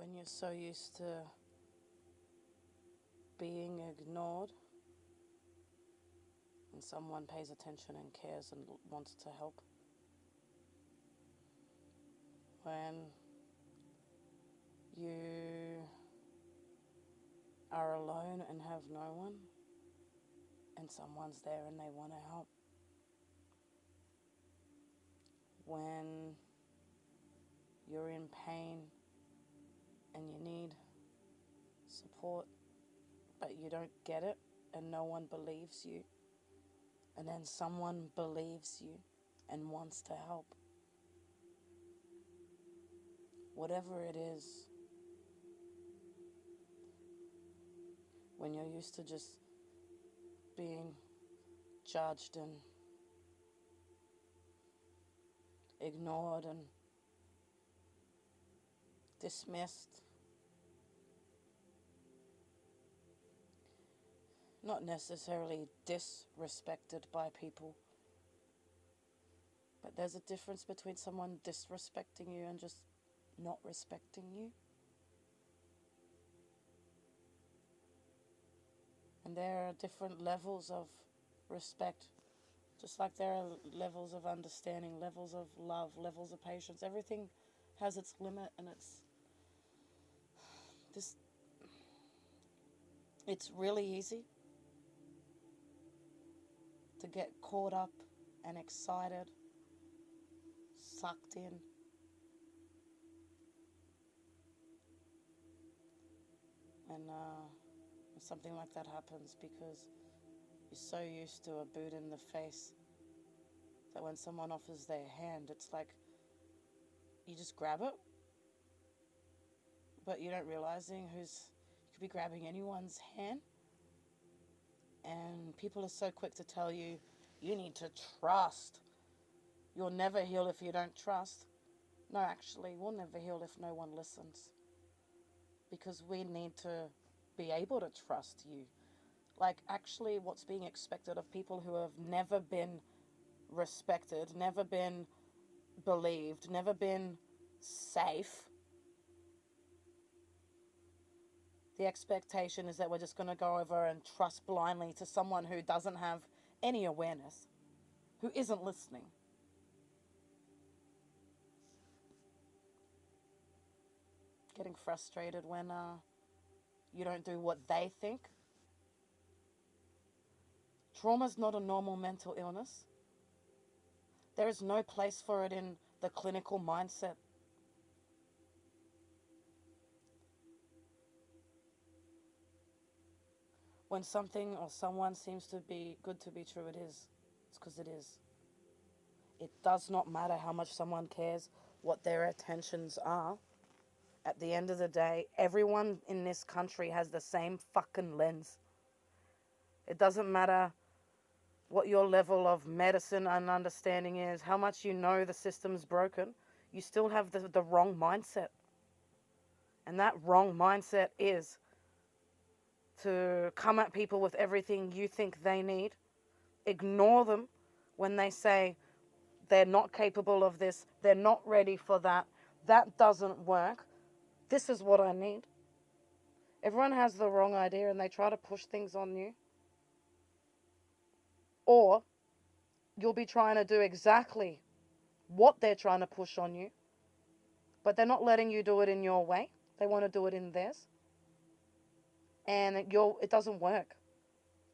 when you're so used to being ignored and someone pays attention and cares and wants to help. When you are alone and have no one and someone's there and they want to help. When you're in pain and you need support but you don't get it and no one believes you, and then someone believes you and wants to help. Whatever it is, when you're used to just being judged and ignored and dismissed, not necessarily disrespected by people, but there's a difference between someone disrespecting you and just not respecting you. And there are different levels of respect, just like there are levels of understanding, levels of love, levels of patience. Everything has its limit, and it's really easy to get caught up and excited, sucked in. And something like that happens because you're so used to a boot in the face that when someone offers their hand, it's like you just grab it, but you don't realizing you could be grabbing anyone's hand. And people are so quick to tell you, you need to trust. You'll never heal if you don't trust. No, actually, we'll never heal if no one listens. Because we need to be able to trust you. Like, actually, what's being expected of people who have never been respected, never been believed, never been safe. The expectation is that we're just going to go over and trust blindly to someone who doesn't have any awareness, who isn't listening. Getting frustrated when you don't do what they think. Trauma's not a normal mental illness. There is no place for it in the clinical mindset. When something or someone seems to be good to be true, it is. It's because it is. It does not matter how much someone cares, what their intentions are. At the end of the day, everyone in this country has the same fucking lens. It doesn't matter what your level of medicine and understanding is, how much you know the system's broken, you still have the wrong mindset. And that wrong mindset is to come at people with everything you think they need, ignore them when they say they're not capable of this, they're not ready for that, that doesn't work, this is what I need. Everyone has the wrong idea and they try to push things on you. Or you'll be trying to do exactly what they're trying to push on you, but they're not letting you do it in your way. They want to do it in theirs. And it doesn't work.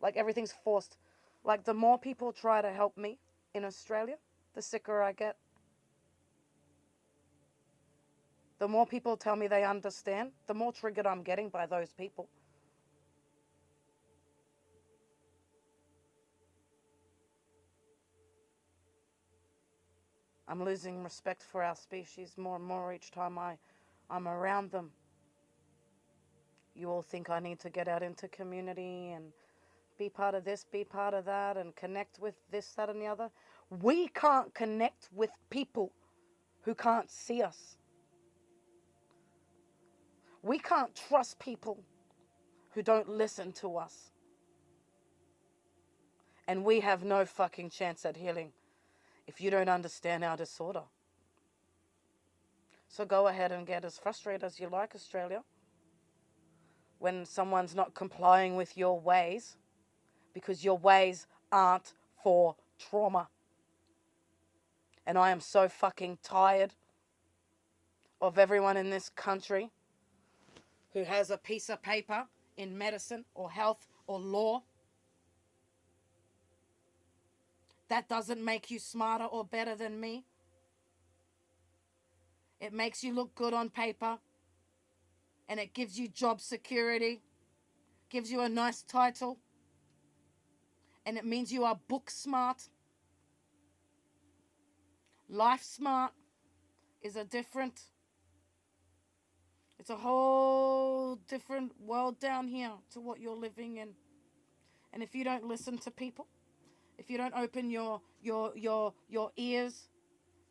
Like, everything's forced. Like, the more people try to help me in Australia, the sicker I get. The more people tell me they understand, the more triggered I'm getting by those people. I'm losing respect for our species more and more each time I'm around them. You all think I need to get out into community and be part of this, be part of that, and connect with this, that, and the other. We can't connect with people who can't see us. We can't trust people who don't listen to us. And we have no fucking chance at healing if you don't understand our disorder. So go ahead and get as frustrated as you like, Australia, when someone's not complying with your ways, because your ways aren't for trauma. And I am so fucking tired of everyone in this country who has a piece of paper in medicine or health or law. That doesn't make you smarter or better than me. It makes you look good on paper, and it gives you job security, gives you a nice title, and it means you are book smart. Life smart is it's a whole different world down here to what you're living in. And if you don't listen to people, if you don't open your ears,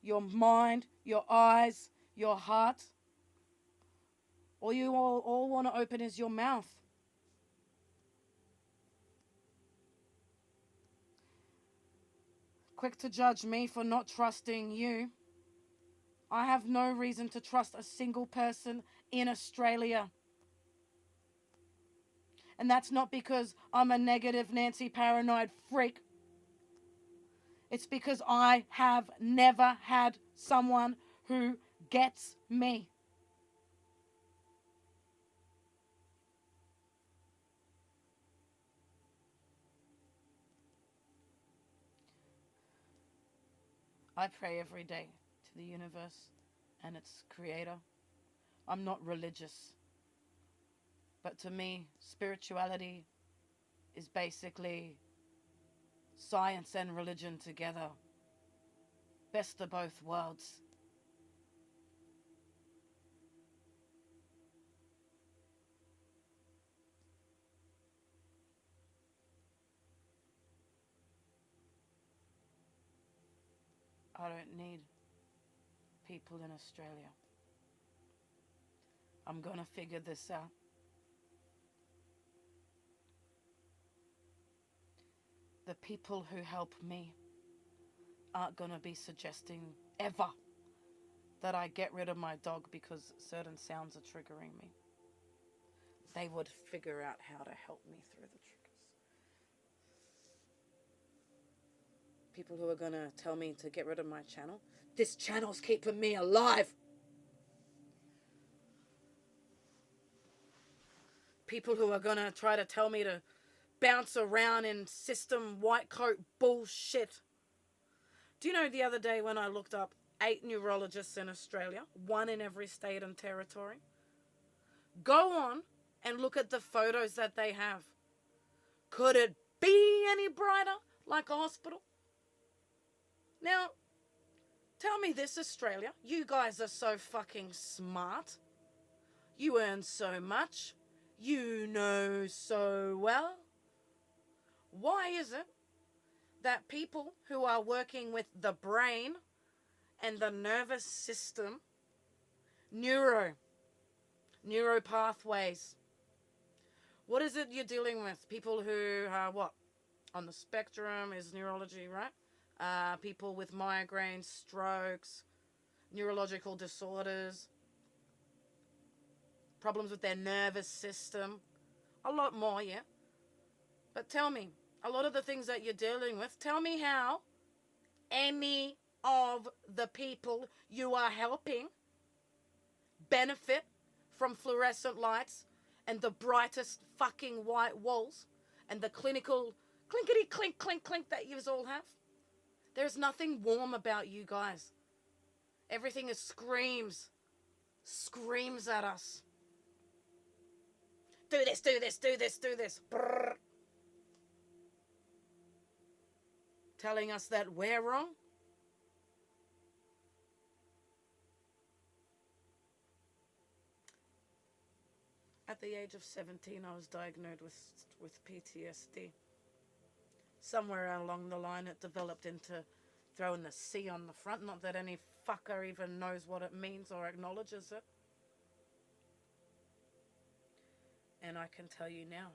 your mind, your eyes, your heart, all you all want to open is your mouth. Quick to judge me for not trusting you. I have no reason to trust a single person in Australia. And that's not because I'm a negative Nancy paranoid freak. It's because I have never had someone who gets me. I pray every day to the universe and its creator. I'm not religious, but to me, spirituality is basically science and religion together. Best of both worlds. I don't need people in Australia. I'm gonna figure this out. The people who help me aren't gonna be suggesting ever that I get rid of my dog because certain sounds are triggering me. They would figure out how to help me through the triggers. People who are gonna tell me to get rid of my channel. This channel's keeping me alive. People who are gonna try to tell me to bounce around in system white coat bullshit. Do you know the other day when I looked up 8 neurologists in Australia, 1 in every state and territory? Go on and look at the photos that they have. Could it be any brighter like a hospital? Now, tell me this, Australia. You guys are so fucking smart. You earn so much. You know so well. Why is it that people who are working with the brain and the nervous system, neuro pathways, what is it you're dealing with? People who are what? On the spectrum is neurology, right? People with migraines, strokes, neurological disorders, problems with their nervous system, a lot more, yeah? But tell me, a lot of the things that you're dealing with, tell me how any of the people you are helping benefit from fluorescent lights and the brightest fucking white walls and the clinical clinkety clink clink clink that you all have. There's nothing warm about you guys. Everything is screams at us. Do this, do this, do this, do this. Brrr. Telling us that we're wrong. At the age of 17, I was diagnosed with PTSD. Somewhere along the line, it developed into throwing the C on the front. Not that any fucker even knows what it means or acknowledges it. And I can tell you now,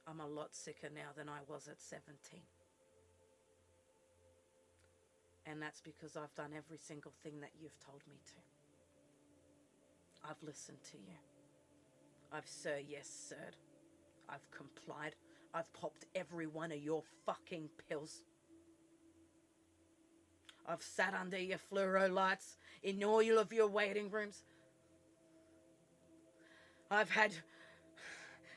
I'm a lot sicker now than I was at 17. And that's because I've done every single thing that you've told me to. I've listened to you. I've sir, yes, sir. I've complied. I've popped every one of your fucking pills. I've sat under your fluoro lights in all of your waiting rooms. I've had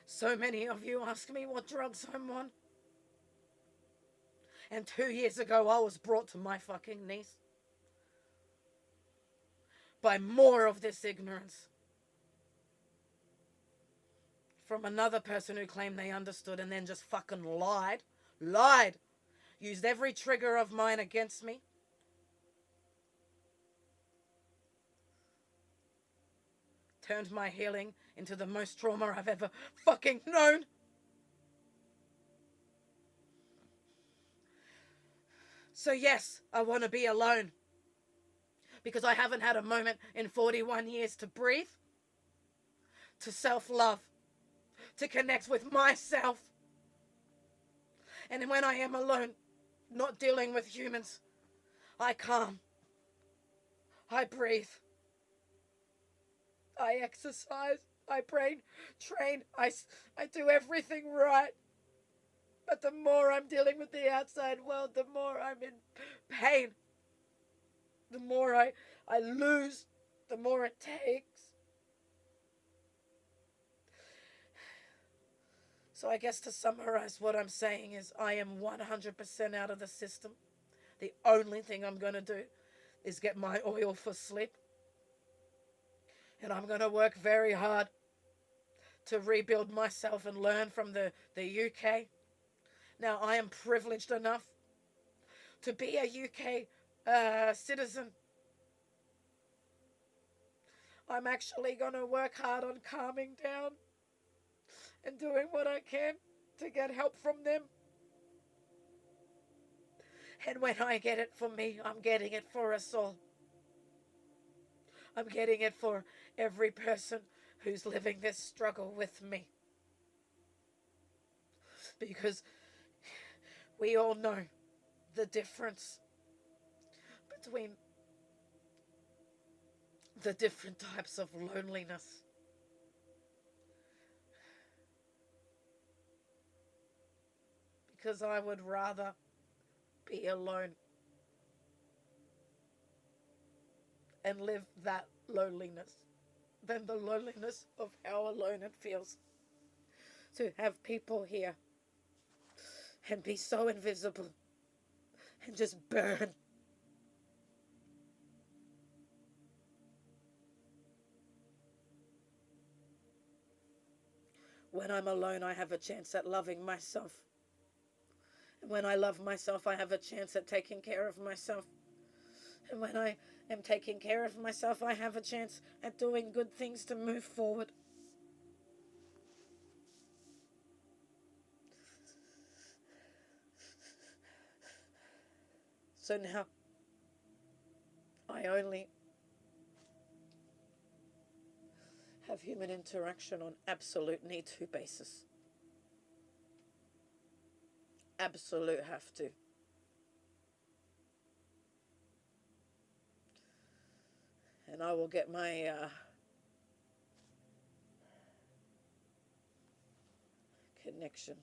so many of you ask me what drugs I'm on. And 2 years ago, I was brought to my fucking knees by more of this ignorance from another person who claimed they understood and then just fucking lied, used every trigger of mine against me. Turned my healing into the most trauma I've ever fucking known. So yes, I want to be alone. Because I haven't had a moment in 41 years to breathe, to self-love, to connect with myself. And when I am alone, not dealing with humans, I calm. I breathe. I exercise. I train. I do everything right. But the more I'm dealing with the outside world, the more I'm in pain. The more I lose, the more it takes. So I guess to summarize what I'm saying is I am 100% out of the system. The only thing I'm going to do is get my oil for sleep. And I'm going to work very hard to rebuild myself and learn from the UK. Now, I am privileged enough to be a UK citizen. I'm actually going to work hard on calming down and doing what I can to get help from them. And when I get it for me, I'm getting it for us all. I'm getting it for every person who's living this struggle with me. Because we all know the difference between the different types of loneliness. Because I would rather be alone and live that loneliness than the loneliness of how alone it feels to have people here and be so invisible and just burn. When I'm alone, I have a chance at loving myself. And when I love myself, I have a chance at taking care of myself. And when I am taking care of myself, I have a chance at doing good things to move forward. So now, I only have human interaction on absolute need to basis. Absolute have to. And I will get my connection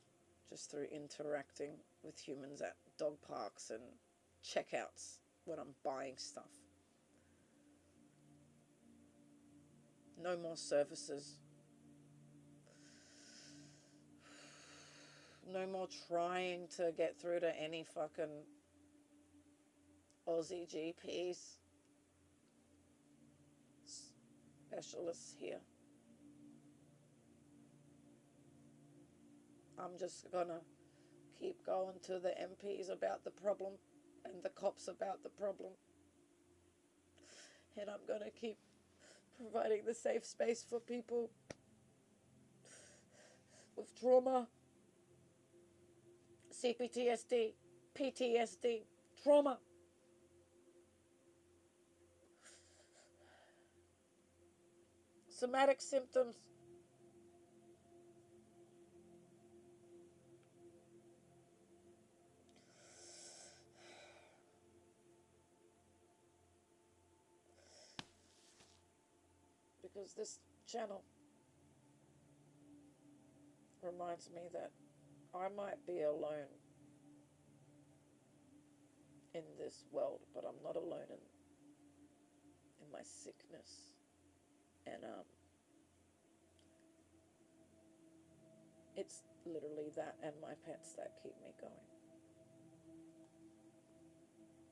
just through interacting with humans at dog parks and checkouts when I'm buying stuff. No more services. No more trying to get through to any fucking Aussie GPs. Specialists here. I'm just gonna keep going to the MPs about the problem and the cops about the problem. And I'm gonna keep providing the safe space for people with trauma, CPTSD, PTSD, trauma. Somatic symptoms. because this channel reminds me that I might be alone in this world, but I'm not alone in my sickness. And it's literally that and my pets that keep me going.